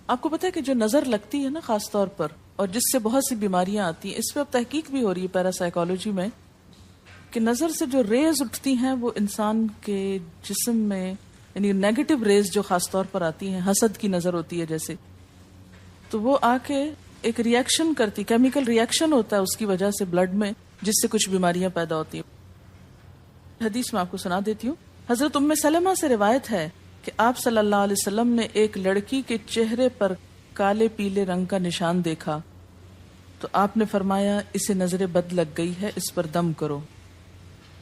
آپ کو پتا ہے کہ جو نظر لگتی ہے نا خاص طور پر، اور جس سے بہت سی بیماریاں آتی ہیں، اس پہ اب تحقیق بھی ہو رہی ہے پیراسائیکالوجی میں، کہ نظر سے جو ریز اٹھتی ہیں وہ انسان کے جسم میں، یعنی نیگیٹو ریز جو خاص طور پر آتی ہیں، حسد کی نظر ہوتی ہے جیسے، تو وہ آ کے ایک ریئیکشن کرتی، کیمیکل ریئیکشن ہوتا ہے اس کی وجہ سے بلڈ میں، جس سے کچھ بیماریاں پیدا ہوتی ہیں۔ حدیث میں آپ کو سنا دیتی ہوں۔ حضرت ام سلمہ سے روایت ہے کہ آپ صلی اللہ علیہ وسلم نے ایک لڑکی کے چہرے پر کالے پیلے رنگ کا نشان دیکھا تو آپ نے فرمایا اسے نظر بد لگ گئی ہے، اس پر دم کرو۔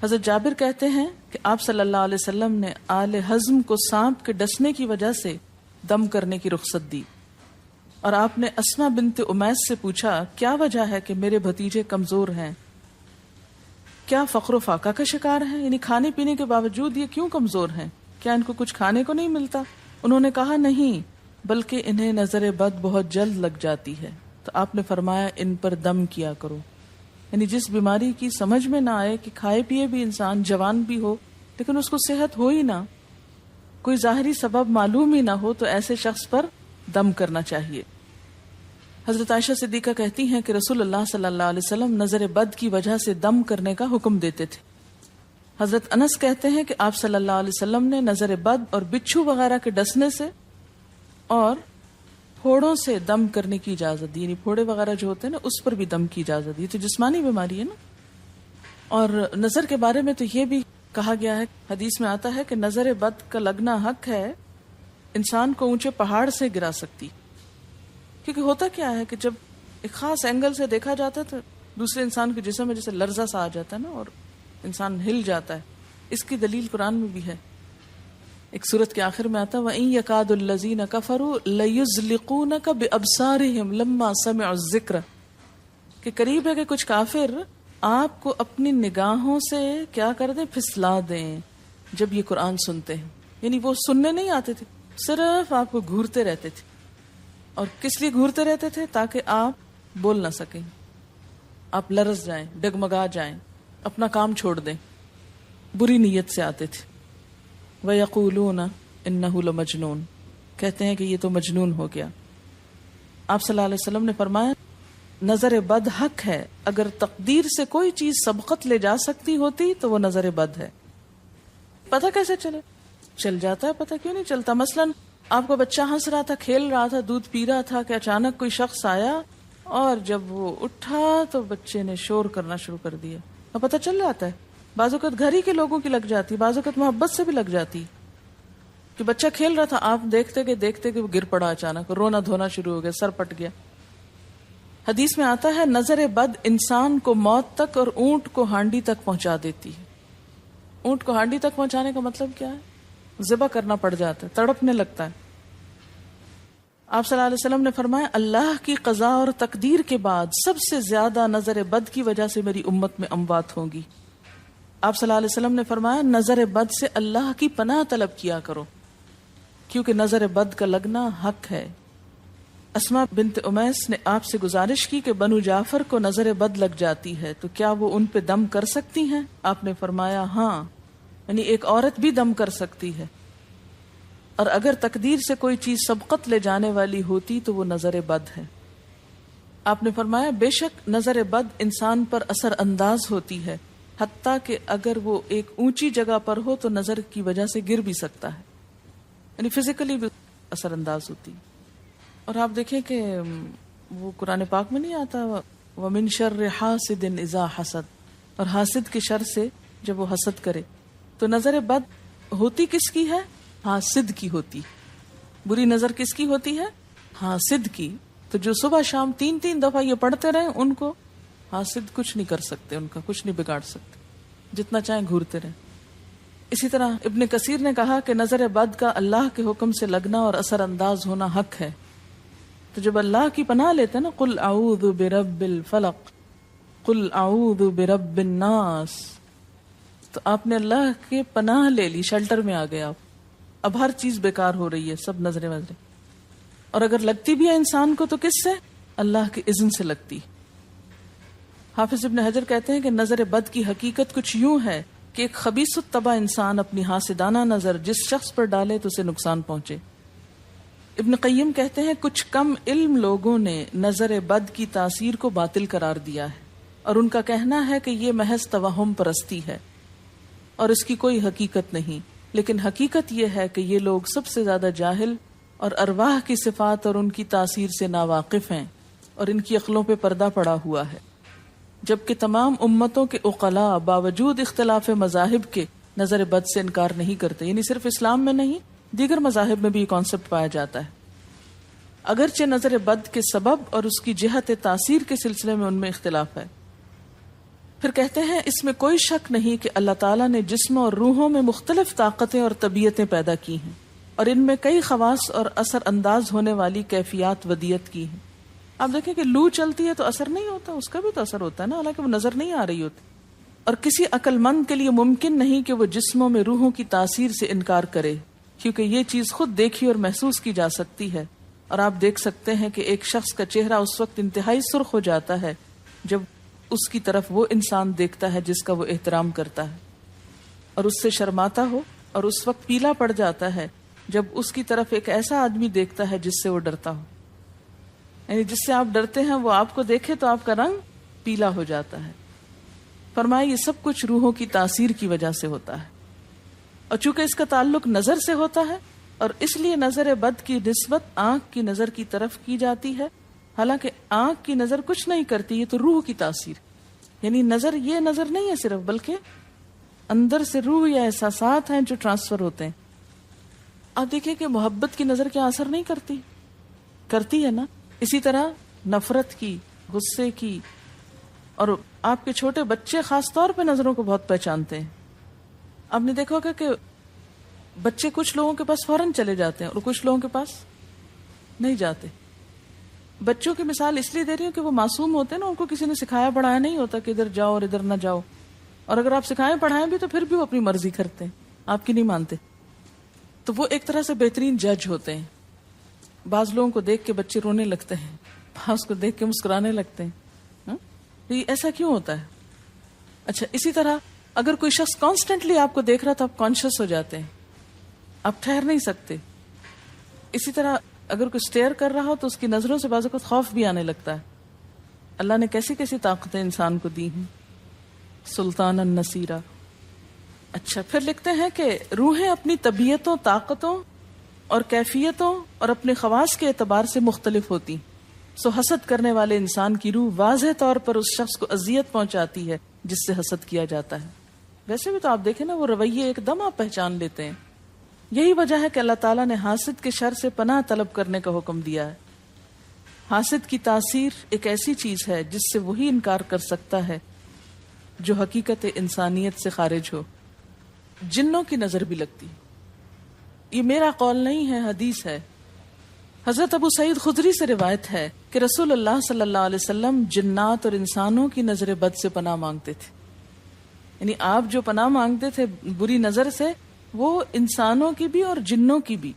حضرت جابر کہتے ہیں کہ آپ صلی اللہ علیہ وسلم نے آل حزم کو سانپ کے ڈسنے کی وجہ سے دم کرنے کی رخصت دی، اور آپ نے اسما بنت امیس سے پوچھا کیا وجہ ہے کہ میرے بھتیجے کمزور ہیں، کیا فقر و فاقہ کا شکار ہیں، یعنی کھانے پینے کے باوجود یہ کیوں کمزور ہیں، کیا ان کو کچھ کھانے کو نہیں ملتا؟ انہوں نے کہا نہیں، بلکہ انہیں نظر بد بہت جلد لگ جاتی ہے، تو آپ نے فرمایا ان پر دم کیا کرو۔ یعنی جس بیماری کی سمجھ میں نہ آئے کہ کھائے پیے بھی انسان جوان بھی ہو لیکن اس کو صحت ہو ہی نہ، کوئی ظاہری سبب معلوم ہی نہ ہو، تو ایسے شخص پر دم کرنا چاہیے۔ حضرت عائشہ صدیقہ کہتی ہیں کہ رسول اللہ صلی اللہ علیہ وسلم نظر بد کی وجہ سے دم کرنے کا حکم دیتے تھے۔ حضرت انس کہتے ہیں کہ آپ صلی اللہ علیہ وسلم نے نظر بد اور بچھو وغیرہ کے ڈسنے سے اور پھوڑوں سے دم کرنے کی اجازت دی، یعنی پھوڑے وغیرہ جو ہوتے ہیں نا اس پر بھی دم کی اجازت دی، تو جسمانی بیماری ہے نا۔ اور نظر کے بارے میں تو یہ بھی کہا گیا ہے، حدیث میں آتا ہے کہ نظر بد کا لگنا حق ہے، انسان کو اونچے پہاڑ سے گرا سکتی، کیونکہ ہوتا کیا ہے کہ جب ایک خاص اینگل سے دیکھا جاتا ہے تو دوسرے انسان کے جسم میں جیسے لرزہ سا آ جاتا ہے نا، اور انسان ہل جاتا ہے۔ اس کی دلیل قرآن میں بھی ہے، ایک سورت کے آخر میں آتا ہے وَإِن يَكَادُ الَّذِينَ كَفَرُوا لَيُزْلِقُونَكَ بِأَبْصَارِهِمْ لَمَّا سَمِعُوا الذِّكْرَ، کہ قریب ہے کہ کچھ کافر آپ کو اپنی نگاہوں سے کیا کر دیں، پھسلا دیں جب یہ قرآن سنتے ہیں۔ یعنی وہ سننے نہیں آتے تھے، صرف آپ کو گھورتے رہتے تھے۔ اور کس لیے گھورتے رہتے تھے؟ تاکہ آپ بول نہ سکیں، آپ لرز جائیں، ڈگمگا جائیں، اپنا کام چھوڑ دیں، بری نیت سے آتے تھے۔ وَيَقُولُونَ إِنَّهُ لَمَجْنُونَ، کہتے ہیں کہ یہ تو مجنون ہو گیا۔ آپ صلی اللہ علیہ وسلم نے فرمایا نظر بد حق ہے، اگر تقدیر سے کوئی چیز سبقت لے جا سکتی ہوتی تو وہ نظر بد ہے۔ پتہ کیسے چلے؟ چل جاتا ہے، پتہ کیوں نہیں چلتا؟ مثلاً آپ کا بچہ ہنس رہا تھا، کھیل رہا تھا، دودھ پی رہا تھا کہ اچانک کوئی شخص آیا اور جب وہ اٹھا تو بچے نے شور کرنا شروع کر دیا، اور پتہ چل جاتا ہے۔ بعض اوقات گھر ہی کے لوگوں کی لگ جاتی، بعض اوقات محبت سے بھی لگ جاتی، کہ بچہ کھیل رہا تھا، آپ دیکھتے کہ وہ گر پڑا، اچانک رونا دھونا شروع ہو گیا، سر پٹ گیا۔ حدیث میں آتا ہے نظر بد انسان کو موت تک اور اونٹ کو ہانڈی تک پہنچا دیتی ہے۔ اونٹ کو ہانڈی تک پہنچانے کا مطلب کیا ہے؟ ذبح کرنا پڑ جاتا ہے، تڑپنے لگتا ہے۔ آپ صلی اللہ علیہ وسلم نے فرمایا اللہ کی قضاء اور تقدیر کے بعد سب سے زیادہ نظر بد کی وجہ سے میری امت میں اموات ہوں گی۔ آپ صلی اللہ علیہ وسلم نے فرمایا نظر بد سے اللہ کی پناہ طلب کیا کرو، کیونکہ نظر بد کا لگنا حق ہے۔ اسما بنت امیس نے آپ سے گزارش کی کہ بنو جعفر کو نظر بد لگ جاتی ہے تو کیا وہ ان پہ دم کر سکتی ہیں؟ آپ نے فرمایا ہاں، یعنی ایک عورت بھی دم کر سکتی ہے، اور اگر تقدیر سے کوئی چیز سبقت لے جانے والی ہوتی تو وہ نظر بد ہے۔ آپ نے فرمایا بے شک نظر بد انسان پر اثر انداز ہوتی ہے، حتیٰ کہ اگر وہ ایک اونچی جگہ پر ہو تو نظر کی وجہ سے گر بھی سکتا ہے، یعنی فزیکلی بھی اثر انداز ہوتی۔ اور آپ دیکھیں کہ وہ قرآن پاک میں نہیں آتا وَمِن شَرِّ حَاسِدٍ إِذَا حَسَدَ، اور حاسد کے شر سے جب وہ حسد کرے۔ تو نظر بد ہوتی کس کی ہے؟ حاسد کی ہوتی۔ بری نظر کس کی ہوتی ہے؟ حاسد کی۔ تو جو صبح شام 3 دفعہ یہ پڑھتے رہیں ان کو حاسد کچھ نہیں کر سکتے، ان کا کچھ نہیں بگاڑ سکتے، جتنا چاہیں گھورتے رہیں۔ اسی طرح ابن کثیر نے کہا کہ نظر بد کا اللہ کے حکم سے لگنا اور اثر انداز ہونا حق ہے۔ تو جب اللہ کی پناہ لیتے ہیں نا قل اعوذ برب الفلق، قل اعوذ برب الناس، تو آپ نے اللہ کے پناہ لے لی، شیلٹر میں آ گئے آپ۔ اب ہر چیز بیکار ہو رہی ہے، سب نظریں وظریں، اور اگر لگتی بھی ہے انسان کو تو کس سے؟ اللہ کے اذن سے لگتی۔ حافظ ابن حجر کہتے ہیں کہ نظر بد کی حقیقت کچھ یوں ہے کہ ایک خبیث الطبع انسان اپنی حاسدانہ نظر جس شخص پر ڈالے تو اسے نقصان پہنچے۔ ابن قیم کہتے ہیں کچھ کم علم لوگوں نے نظر بد کی تاثیر کو باطل قرار دیا ہے، اور ان کا کہنا ہے کہ یہ محض توہم پرستی ہے اور اس کی کوئی حقیقت نہیں، لیکن حقیقت یہ ہے کہ یہ لوگ سب سے زیادہ جاہل اور ارواح کی صفات اور ان کی تاثیر سے ناواقف ہیں، اور ان کی عقلوں پہ پردہ پڑا ہوا ہے، جبکہ تمام امتوں کے عقلاء باوجود اختلاف مذاہب کے نظر بد سے انکار نہیں کرتے. یعنی صرف اسلام میں نہیں، دیگر مذاہب میں بھی یہ کانسیپٹ پایا جاتا ہے، اگرچہ نظر بد کے سبب اور اس کی جہت تاثیر کے سلسلے میں ان میں اختلاف ہے. پھر کہتے ہیں اس میں کوئی شک نہیں کہ اللہ تعالیٰ نے جسموں اور روحوں میں مختلف طاقتیں اور طبیعتیں پیدا کی ہیں، اور ان میں کئی خواص اور اثر انداز ہونے والی کیفیات ودیت کی ہیں. آپ دیکھیں کہ لو چلتی ہے تو اثر نہیں ہوتا، اس کا بھی تو اثر ہوتا ہے نا، حالانکہ وہ نظر نہیں آ رہی ہوتی. اور کسی عقل مند کے لیے ممکن نہیں کہ وہ جسموں میں روحوں کی تاثیر سے انکار کرے، کیونکہ یہ چیز خود دیکھی اور محسوس کی جا سکتی ہے. اور آپ دیکھ سکتے ہیں کہ ایک شخص کا چہرہ اس وقت انتہائی سرخ ہو جاتا ہے جب اس کی طرف وہ انسان دیکھتا ہے جس کا وہ احترام کرتا ہے، اور اس سے شرماتا ہو، اور اس وقت پیلا پڑ جاتا ہے جب اس کی طرف ایک ایسا آدمی دیکھتا ہے جس سے وہ ڈرتا ہو. یعنی جس سے آپ ڈرتے ہیں وہ آپ کو دیکھے تو آپ کا رنگ پیلا ہو جاتا ہے. فرمایا یہ سب کچھ روحوں کی تاثیر کی وجہ سے ہوتا ہے، اور چونکہ اس کا تعلق نظر سے ہوتا ہے اور اس لیے نظر بد کی نسبت آنکھ کی نظر کی طرف کی جاتی ہے، حالانکہ آنکھ کی نظر کچھ نہیں کرتی، یہ تو روح کی تاثیر. یعنی نظر یہ نظر نہیں ہے صرف، بلکہ اندر سے روح یا احساسات ہیں جو ٹرانسفر ہوتے ہیں. آپ دیکھیں کہ محبت کی نظر کیا اثر نہیں کرتی؟ کرتی ہے نا. اسی طرح نفرت کی، غصے کی، اور آپ کے چھوٹے بچے خاص طور پہ نظروں کو بہت پہچانتے ہیں. آپ نے دیکھا ہوگا کہ بچے کچھ لوگوں کے پاس فوراً چلے جاتے ہیں اور کچھ لوگوں کے پاس نہیں جاتے. بچوں کی مثال اس لیے دے رہی ہوں کہ وہ معصوم ہوتے ہیں نا، ان کو کسی نے سکھایا پڑھایا نہیں ہوتا کہ ادھر جاؤ اور ادھر نہ جاؤ، اور اگر آپ سکھائیں پڑھائیں بھی تو پھر بھی وہ اپنی مرضی کرتے ہیں، آپ کی نہیں مانتے. تو وہ ایک طرح سے بہترین جج ہوتے ہیں. بعض لوگوں کو دیکھ کے بچے رونے لگتے ہیں، بعض کو دیکھ کے مسکرانے لگتے ہیں. یہ ایسا کیوں ہوتا ہے؟ اچھا، اسی طرح اگر کوئی شخص کانسٹنٹلی آپ کو دیکھ رہا تو آپ کانشیس ہو جاتے ہیں، آپ ٹھہر نہیں سکتے. اسی طرح اگر کوئی اسٹیئر کر رہا ہو تو اس کی نظروں سے بعض اوقات خوف بھی آنے لگتا ہے. اللہ نے کیسی کیسی طاقتیں انسان کو دی ہیں، سلطان النصیرہ. اچھا، پھر لکھتے ہیں کہ روحیں اپنی طبیعتوں، طاقتوں اور کیفیتوں اور اپنے خواص کے اعتبار سے مختلف ہوتی. سو حسد کرنے والے انسان کی روح واضح طور پر اس شخص کو اذیت پہنچاتی ہے جس سے حسد کیا جاتا ہے. ویسے بھی تو آپ دیکھیں نا، وہ رویے ایک دم آپ پہچان لیتے ہیں. یہی وجہ ہے کہ اللہ تعالیٰ نے حاسد کے شر سے پناہ طلب کرنے کا حکم دیا ہے. حاسد کی تاثیر ایک ایسی چیز ہے جس سے وہی انکار کر سکتا ہے جو حقیقت انسانیت سے خارج ہو. جنوں کی نظر بھی لگتی، یہ میرا قول نہیں ہے، حدیث ہے. حضرت ابو سعید خدری سے روایت ہے کہ رسول اللہ صلی اللہ علیہ وسلم جنات اور انسانوں کی نظر بد سے پناہ مانگتے تھے. یعنی آپ جو پناہ مانگتے تھے بری نظر سے، وہ انسانوں کی بھی اور جنوں کی بھی.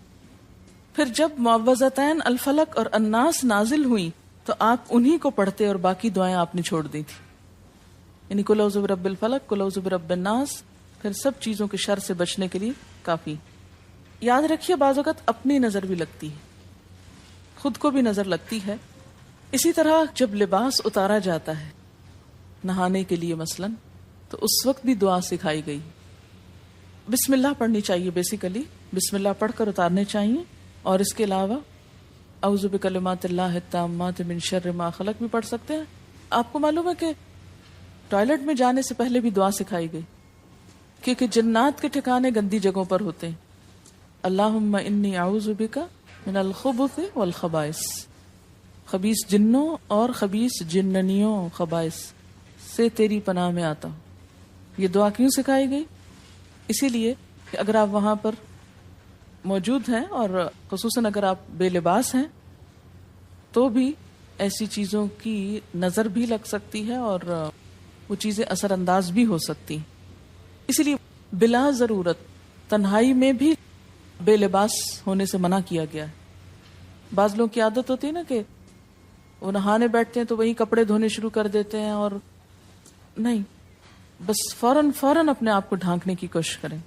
پھر جب معوذتین الفلق اور الناس نازل ہوئیں تو آپ انہی کو پڑھتے اور باقی دعائیں آپ نے چھوڑ دی تھی. یعنی قل اعوذ برب الفلق، قل اعوذ برب الناس، پھر سب چیزوں کے شر سے بچنے کے لیے کافی. یاد رکھیے بعض اوقات اپنی نظر بھی لگتی ہے، خود کو بھی نظر لگتی ہے. اسی طرح جب لباس اتارا جاتا ہے نہانے کے لیے مثلا، تو اس وقت بھی دعا سکھائی گئی. بسم اللہ پڑھنی چاہیے، بیسیکلی بسم اللہ پڑھ کر اتارنے چاہیے. اور اس کے علاوہ اعوذ بکلمات اللہ التامات من شر ما خلق بھی پڑھ سکتے ہیں. آپ کو معلوم ہے کہ ٹوائلٹ میں جانے سے پہلے بھی دعا سکھائی گئی، کیونکہ جنات کے ٹھکانے گندی جگہوں پر ہوتے ہیں. اللہم انی اعوذ بک من الخبث والخبائث، خبیث جنوں اور خبیث جننیوں خبائث سے تیری پناہ میں آتا ہوں. یہ دعا کیوں سکھائی گئی؟ اسی لیے کہ اگر آپ وہاں پر موجود ہیں، اور خصوصاً اگر آپ بے لباس ہیں، تو بھی ایسی چیزوں کی نظر بھی لگ سکتی ہے اور وہ چیزیں اثر انداز بھی ہو سکتی. اسی لیے بلا ضرورت تنہائی میں بھی بے لباس ہونے سے منع کیا گیا ہے. بعض لوگوں کی عادت ہوتی ہے نا کہ وہ نہانے بیٹھتے ہیں تو وہی کپڑے دھونے شروع کر دیتے ہیں، اور نہیں، بس فوراً اپنے آپ کو ڈھانکنے کی کوشش کریں.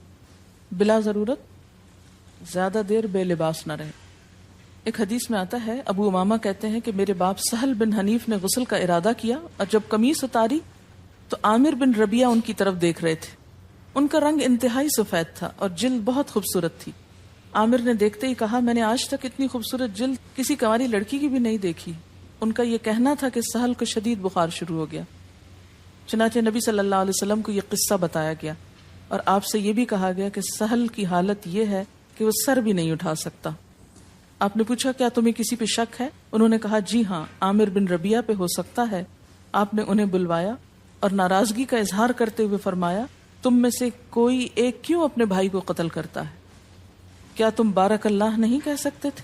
بلا ضرورت زیادہ دیر بے لباس نہ رہے. ایک حدیث میں آتا ہے، ابو امامہ کہتے ہیں کہ میرے باپ سہل بن حنیف نے غسل کا ارادہ کیا اور جب قمیص اتاری تو عامر بن ربیہ ان کی طرف دیکھ رہے تھے. ان کا رنگ انتہائی سفید تھا اور جلد بہت خوبصورت تھی. عامر نے دیکھتے ہی کہا، میں نے آج تک اتنی خوبصورت جلد کسی کنواری لڑکی کی بھی نہیں دیکھی. ان کا یہ کہنا تھا کہ سہل کو شدید بخار شروع ہو گیا. چنانچہ نبی صلی اللہ علیہ وسلم کو یہ قصہ بتایا گیا اور آپ سے یہ بھی کہا گیا کہ سہل کی حالت یہ ہے کہ وہ سر بھی نہیں اٹھا سکتا. آپ نے پوچھا، کیا تمہیں کسی پہ شک ہے؟ انہوں نے کہا، جی ہاں، عامر بن ربیہ پہ ہو سکتا ہے. آپ نے انہیں بلوایا اور ناراضگی کا اظہار کرتے ہوئے فرمایا، تم میں سے کوئی ایک کیوں اپنے بھائی کو قتل کرتا ہے؟ کیا تم بارک اللہ نہیں کہہ سکتے تھے؟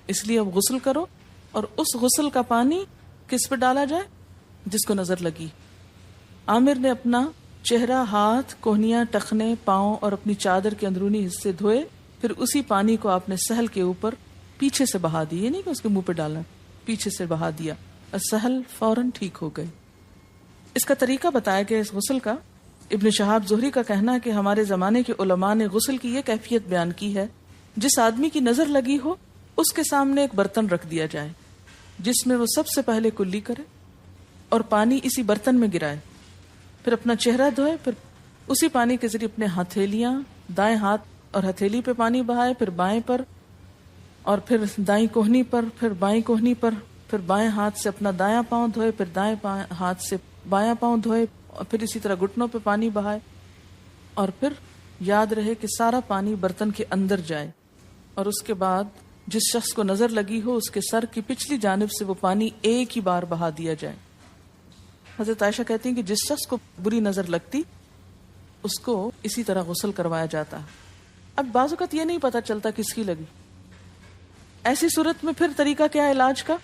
اس لیے اب غسل کرو، اور اس غسل کا پانی کس پہ ڈالا جائے؟ جس کو نظر لگی. عامر نے اپنا چہرہ، ہاتھ، کوہنیاں، ٹخنے، پاؤں اور اپنی چادر کے اندرونی حصے دھوئے. پھر اسی پانی کو آپ نے سہل کے اوپر پیچھے سے بہا دیا، یہ نہیں کہ اس کے منہ پہ ڈالا، پیچھے سے بہا دیا اور سہل فوراً ٹھیک ہو گئے. اس کا طریقہ بتایا گیا اس غسل کا. ابن شہاب زہری کا کہنا ہے کہ ہمارے زمانے کے علماء نے غسل کی یہ کیفیت بیان کی ہے، جس آدمی کی نظر لگی ہو اس کے سامنے ایک برتن رکھ دیا جائے جس میں وہ سب سے پہلے کلی کرے اور پانی اسی برتن میں گرائے، پھر اپنا چہرہ دھوئے، پھر اسی پانی کے ذریعے اپنے ہتھیلیاں، دائیں ہاتھ اور ہتھیلی پہ پانی بہائے، پھر بائیں پر اور پھر دائیں کوہنی پر، پھر بائیں کوہنی پر، پھر بائیں ہاتھ سے اپنا دایاں پاؤں دھوئے، پھر دائیں ہاتھ سے بایاں پاؤں دھوئے، اور پھر اسی طرح گھٹنوں پہ پانی بہائے. اور پھر یاد رہے کہ سارا پانی برتن کے اندر جائے، اور اس کے بعد جس شخص کو نظر لگی ہو اس کے سر کی پچھلی جانب سے وہ پانی ایک ہی بار بہا دیا جائے. حضرت عائشہ کہتی ہیں کہ جس شخص کو بری نظر لگتی اس کو اسی طرح غسل کروایا جاتا. اب بعض اوقات یہ نہیں پتا چلتا کس کی لگی. ایسی صورت میں پھر طریقہ کیا ہے علاج کا؟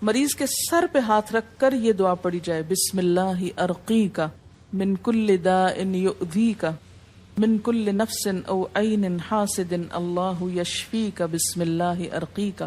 مریض کے سر پہ ہاتھ رکھ کر یہ دعا پڑھی جائے، بسم اللہ ارقیک من کل داء یؤذیک من کل نفس او عین حاسد اللہ یشفیک بسم اللہ ارقیک.